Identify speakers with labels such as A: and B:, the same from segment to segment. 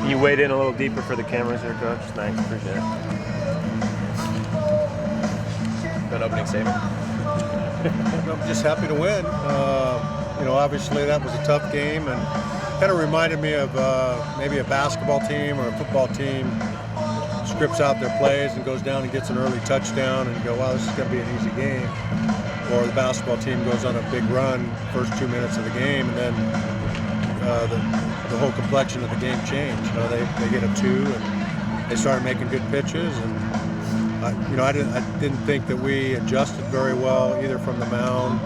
A: You weighed in a little deeper for the cameras there, Coach. Thanks, appreciate it.
B: Good opening statement.
C: I'm just happy to win. Obviously that was a tough game and kind of reminded me of maybe a basketball team or a football team scripts out their plays and goes down and gets an early touchdown and you go, wow, this is going to be an easy game. Or the basketball team goes on a big run first 2 minutes of the game and then the whole complexion of the game changed. They get a 2 and they started making good pitches and I didn't think that we adjusted very well either from the mound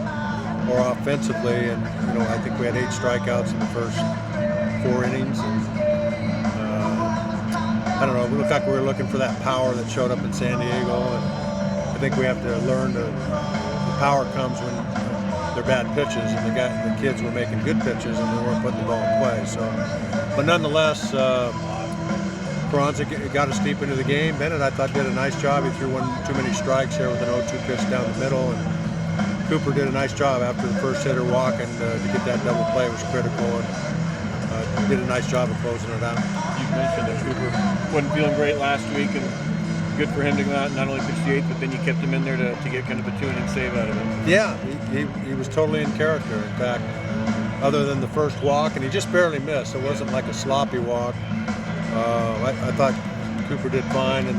C: or offensively, and I think we had 8 strikeouts in the first 4 innings. And, I don't know. It looked like we were looking for that power that showed up in San Diego, and I think we have to learn the power comes when they're bad pitches, and the kids were making good pitches, and we weren't putting the ball in play. So, but nonetheless. Carranza got us deep into the game. Bennett, I thought, did a nice job. He threw too many strikes there with an 0-2 pitch down the middle, and Cooper did a nice job after the first hitter walking to get that double play was critical, and did a nice job of closing it out.
A: You mentioned that Cooper wasn't feeling great last week, and good for him to go out and not only pitch the 8th, but then you kept him in there to get kind of a 2-inning save out of him.
C: Yeah, he was totally in character. In fact, other than the first walk, and he just barely missed. It wasn't like a sloppy walk. I thought Cooper did fine, and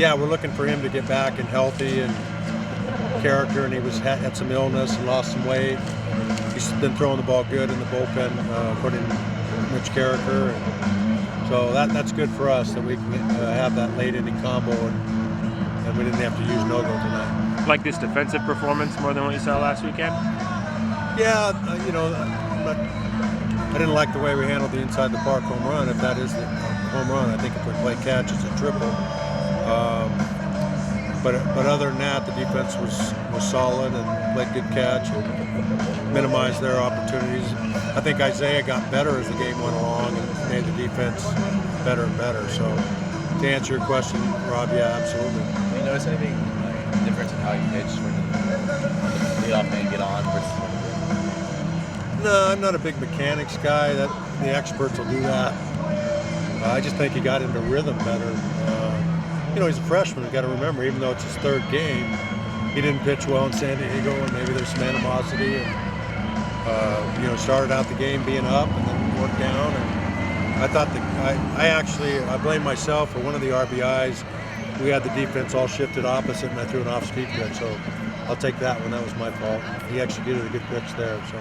C: yeah, we're looking for him to get back and healthy and character, and he had some illness and lost some weight. He's been throwing the ball good in the bullpen, according to Mitch Carricker, and so that's good for us that we can have that late inning combo, and we didn't have to use no-go tonight.
A: Like this defensive performance more than what you saw last weekend?
C: Yeah, I didn't like the way we handled the inside the park home run. If that is the home run, I think if we play catch, it's a triple. But other than that, the defense was solid and played good catch and minimized their opportunities. I think Isaiah got better as the game went along and made the defense better and better. So to answer your question, Rob, yeah, absolutely.
B: Do you notice anything difference in how you pitch when the leadoff man get on versus when you
C: No, I'm not a big mechanics guy. The experts will do that. I just think he got into rhythm better. He's a freshman. You've got to remember, even though it's his 3rd game, he didn't pitch well in San Diego, and maybe there's some animosity. And started out the game being up, and then worked down. And I thought I blame myself for one of the RBIs. We had the defense all shifted opposite, and I threw an off-speed pitch. So I'll take that one. That was my fault. He executed a good pitch there. So.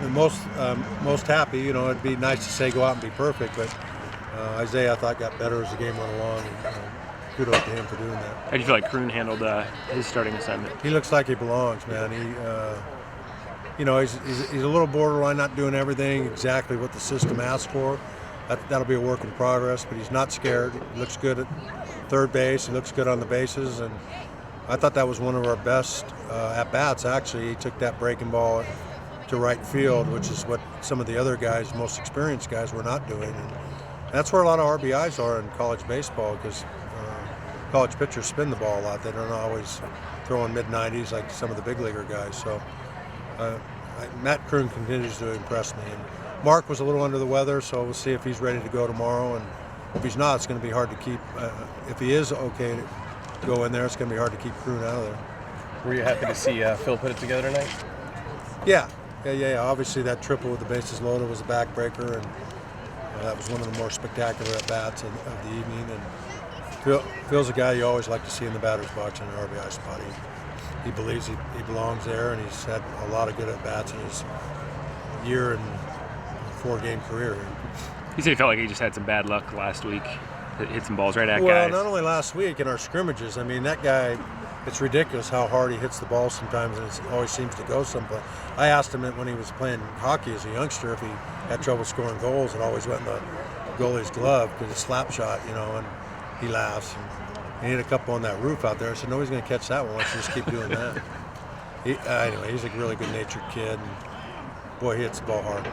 C: Most happy, it'd be nice to say go out and be perfect, but Isaiah, I thought, got better as the game went along, and kudos to him for doing that.
A: How do you feel like Kroon handled his starting assignment?
C: He looks like he belongs, man. He's a little borderline, not doing everything exactly what the system asks for. That'll be a work in progress, but he's not scared. He looks good at third base. He looks good on the bases, and I thought that was one of our best at-bats, actually. He took that breaking ball to right field, which is what some of the other guys, most experienced guys, were not doing. And that's where a lot of RBIs are in college baseball, because college pitchers spin the ball a lot. They don't always throw in mid-90s like some of the big leaguer guys. So Matt Kroon continues to impress me. And Mark was a little under the weather, so we'll see if he's ready to go tomorrow. And if he's not, it's going to be hard to keep. If he is okay to go in there, it's going to be hard to keep Kroon out of there.
B: Were you happy to see Phil put it together tonight?
C: Yeah. Obviously, that triple with the bases loaded was a backbreaker, and that was one of the more spectacular at-bats of the evening. And Phil's a guy you always like to see in the batter's box in an RBI spot. He believes he belongs there, and he's had a lot of good at-bats in his year and 4-game career.
A: He said he felt like he just had some bad luck last week. Hit some balls right at guys.
C: Well, not only last week, in our scrimmages. I mean, that guy, it's ridiculous how hard he hits the ball sometimes, and it always seems to go someplace. I asked him when he was playing hockey as a youngster if he had trouble scoring goals. It always went in the goalie's glove because it's slap shot, and he laughs. And he hit a couple on that roof out there. I said, nobody's going to catch that one. Why don't you just keep doing that? Anyway, he's a really good-natured kid. And boy, he hits the ball hard.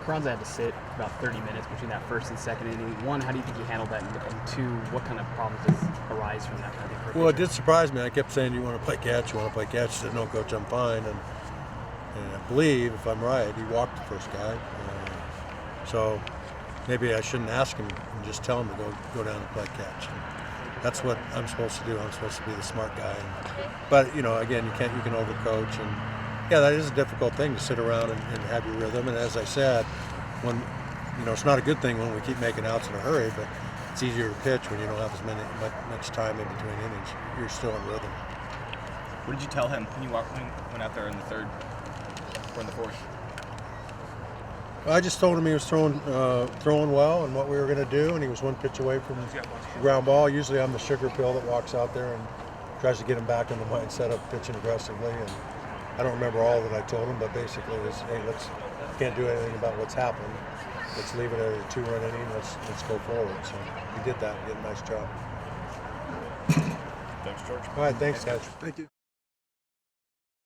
D: Carranza had to sit about 30 minutes between that first and second inning. One, how do you think he handled that? And two, what kind of problems does arise from that kind of thing?
C: Well, it did surprise me. I kept saying, you want to play catch, you want to play catch. He said, no, Coach, I'm fine. And I believe, if I'm right, he walked the first guy. So maybe I shouldn't ask him and just tell him to go down and play catch. And that's what I'm supposed to do. I'm supposed to be the smart guy. But again, you can overcoach, and yeah, that is a difficult thing to sit around and have your rhythm. And as I said, when it's not a good thing when we keep making outs in a hurry, but it's easier to pitch when you don't have much time in between innings. You're still in rhythm.
E: What did you tell him when you went out there in the third or in the fourth?
C: I just told him he was throwing well and what we were going to do, and he was one pitch away from the ground ball. Usually I'm the sugar pill that walks out there and tries to get him back in the mindset of pitching aggressively. And I don't remember all that I told him, but basically it was, hey, can't do anything about what's happened. Let's leave it at a 2-run inning. Let's go forward. So he did that. He did a nice job.
A: Thanks, George.
C: All right, thanks, guys.
F: Thank you.